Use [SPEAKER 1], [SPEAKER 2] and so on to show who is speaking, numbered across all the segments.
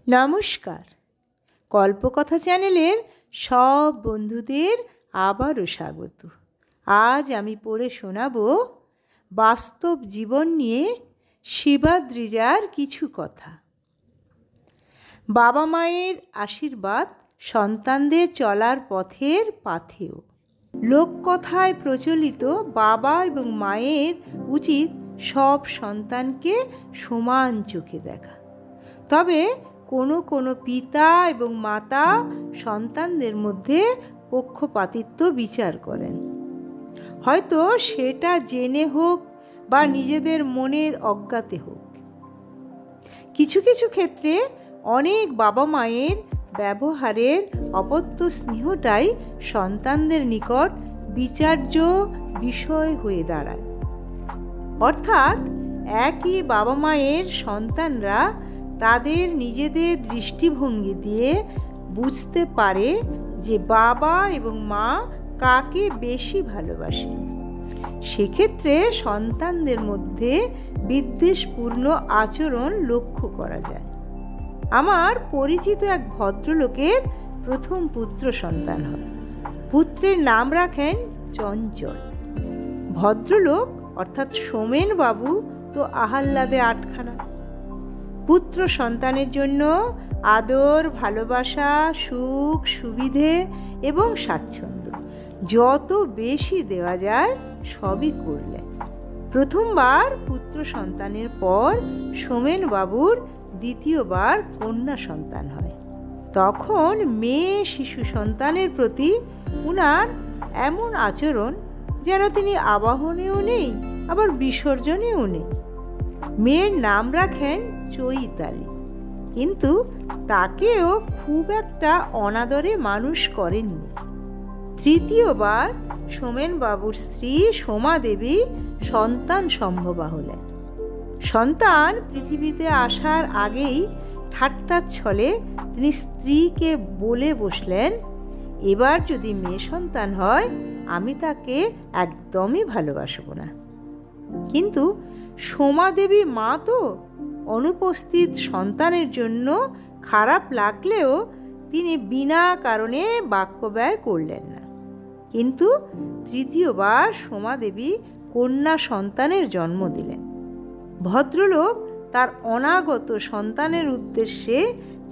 [SPEAKER 1] নমস্কার, কল্পকথা চ্যানেলের সব বন্ধুদের আবারও স্বাগত। আজ আমি পড়ে শোনাব বাস্তব জীবন নিয়ে শিবাদ্রিজার কিছু কথা। বাবা মায়ের আশীর্বাদ সন্তানদের চলার পথের পাথেয়। লোককথায় প্রচলিত বাবা এবং মায়ের উচিত সব সন্তানকে সমান চোখে দেখা। তবে কোনো কোনো পিতা এবং মাতা সন্তানদের মধ্যে পক্ষপাতিত্ব বিচার করেন। হয়তো সেটা জেনে হোক বা নিজেদের মনের অজ্ঞাতে হোক। কিছু কিছু ক্ষেত্রে অনেক বাবা মায়ের ব্যবহারের অপত্য স্নেহটাই সন্তানদের নিকট বিচার্য বিষয় হয়ে দাঁড়ায়। অর্থাৎ একই বাবা মায়ের সন্তানরা তাদের নিজেদের দৃষ্টিভঙ্গি দিয়ে বুঝতে পারে যে বাবা এবং মা কাকে বেশি ভালোবাসে। সেক্ষেত্রে সন্তানদের মধ্যে বিদ্বেষপূর্ণ আচরণ লক্ষ্য করা যায়। আমার পরিচিত এক ভদ্রলোকের প্রথম পুত্র সন্তান হয়। পুত্রের নাম রাখেন চঞ্চল। ভদ্রলোক অর্থাৎ সোমেন বাবু তো আহ্লাদে আটখানা। পুত্র সন্তানের জন্য আদর, ভালোবাসা, সুখ, সুবিধে এবং স্বাচ্ছন্দ্য যত বেশি দেওয়া যায় সবই করলেন। প্রথমবার পুত্র সন্তানের পর সোমেন বাবুর দ্বিতীয়বার কন্যা সন্তান হয়। তখন মেয়ে শিশু সন্তানের প্রতি উনার এমন আচরণ যেন তিনি আবাহনেও নেই আবার বিসর্জনেও নেই। মেয়ের নাম রাখেন চৈতালি, কিন্তু তাকেও খুব একটা অনাদরে মানুষ করেননি। তৃতীয়বার সোমেন বাবুর স্ত্রী সোমা দেবী সন্তান সম্ভবা হলেন। সন্তান পৃথিবীতে আসার আগেই ঠাট্টার ছলে তিনি স্ত্রীকে বলে বসলেন, এবার যদি মেয়ে সন্তান হয় আমি তাকে একদমই ভালোবাসব না। কিন্তু সোমা দেবী মা তো অনুপস্থিত সন্তানের জন্য খারাপ লাগলেও তিনি বিনা কারণে বাক্য ব্যয় করলেন না। কিন্তু তৃতীয়বার সোমা দেবী কন্যা সন্তানের জন্ম দিলেন। ভদ্রলোক তার অনাগত সন্তানের উদ্দেশ্যে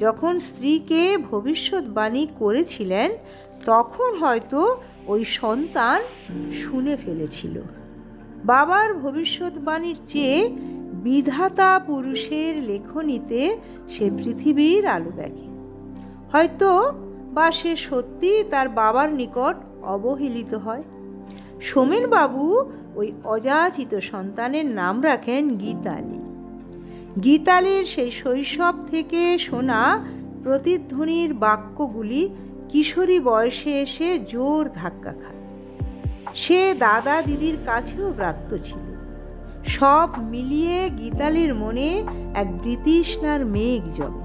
[SPEAKER 1] যখন স্ত্রীকে ভবিষ্যৎবাণী করেছিলেন তখন হয়তো ওই সন্তান শুনে ফেলেছিল। বাবার ভবিষ্যৎবাণীর চেয়ে বিধাতা পুরুষের লেখনীতে সে পৃথিবীর আলো দেখে। হয়তো বা সে সত্যি তার বাবার নিকট অবহেলিত হয়। সোমেন বাবু ওই অযাচিত সন্তানের নাম রাখেন গীতালি। গীতালির সেই শৈশব থেকে শোনা প্রতিধ্বনির বাক্যগুলি কিশোরী বয়সে এসে জোর ধাক্কা খায়। সে দাদা দিদির কাছেও ব্রাত্য ছিল। সব মিলিয়ে গীতালির মনে এক বৃতৃষ্ণার মেঘ জমে।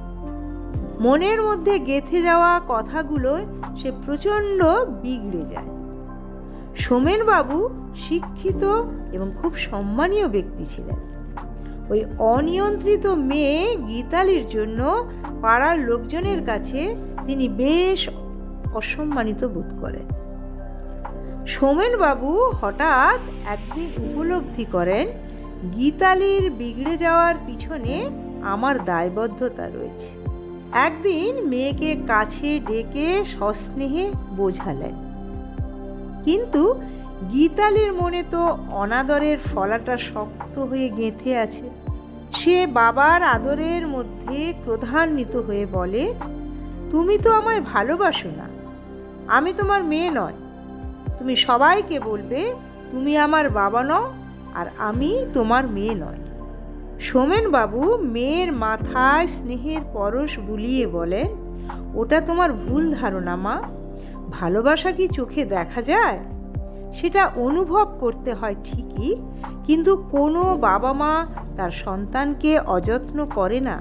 [SPEAKER 1] মনের মধ্যে গেঁথে যাওয়া কথাগুলো সে প্রচণ্ড বিগড়ে যায়। সোমেন বাবু শিক্ষিত এবং খুব সম্মানীয় ব্যক্তি ছিলেন। ওই অনিয়ন্ত্রিত মেয়ে গীতালির জন্য পাড়ার লোকজনের কাছে তিনি বেশ অসম্মানিত বোধ করেন। সোমেন বাবু হঠাৎ একদিন উপলব্ধি করেন গীতালির বিগড়ে যাওয়ার পিছনে আমার দায়বদ্ধতা রয়েছে। একদিন মেয়েকে কাছে ডেকে সস্নেহে বোঝালেন। কিন্তু গীতালির মনে তো অনাদরের ফলাটা শক্ত হয়ে গেঁথে আছে। সে বাবার আদরের মধ্যে ক্রোধান্বিত হয়ে বলে, তুমি তো আমায় ভালোবাসো না, আমি তোমার মেয়ে নয়। তুমি সবাইকে বলবে তুমি আমার বাবা নও আর আমি তোমার মেয়ে নয়। সোমেন বাবু মেয়ের মাথায় স্নেহের পরশ বুলিয়ে বলেন, ওটা তোমার ভুল ধারণা মা। ভালোবাসা কি চোখে দেখা যায়? সেটা অনুভব করতে হয় ঠিকই, কিন্তু কোনো বাবা মা তার সন্তানকে অযত্ন করে না।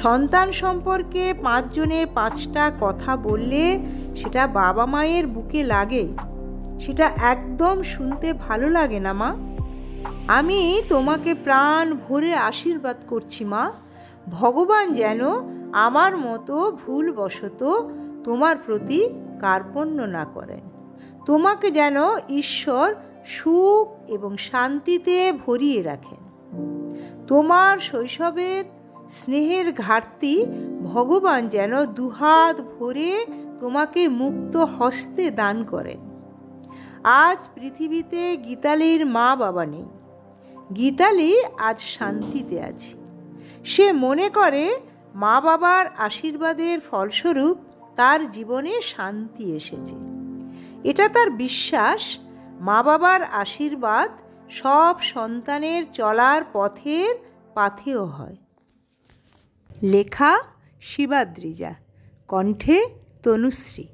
[SPEAKER 1] সন্তান সম্পর্কে 5 জনে 5টা কথা বললে সেটা বাবা মায়ের বুকে লাগে। সেটা একদম শুনতে ভালো লাগে না মা। আমি তোমাকে প্রাণ ভরে আশীর্বাদ করছি মা, ভগবান যেন আমার মতো ভুলবশত তোমার প্রতি কার্পণ্য না করেন। তোমাকে যেন ঈশ্বর সুখ এবং শান্তিতে ভরিয়ে রাখেন। তোমার শৈশবের স্নেহের ঘাটতি ভগবান যেন দুহাত ভরে তোমাকে মুক্ত হস্তে দান করেন। আজ পৃথিবীতে গীতালির মা বাবা নেই। গীতালি আজ শান্তিতে আছে। সে মনে করে মা বাবার আশীর্বাদের ফলস্বরূপ তার জীবনে শান্তি এসেছে। এটা তার বিশ্বাস, মা বাবার আশীর্বাদ সব সন্তানের চলার পথের পাথেয় হয়। লেখা শিবাদ্রিজা, কণ্ঠে তনুশ্রী।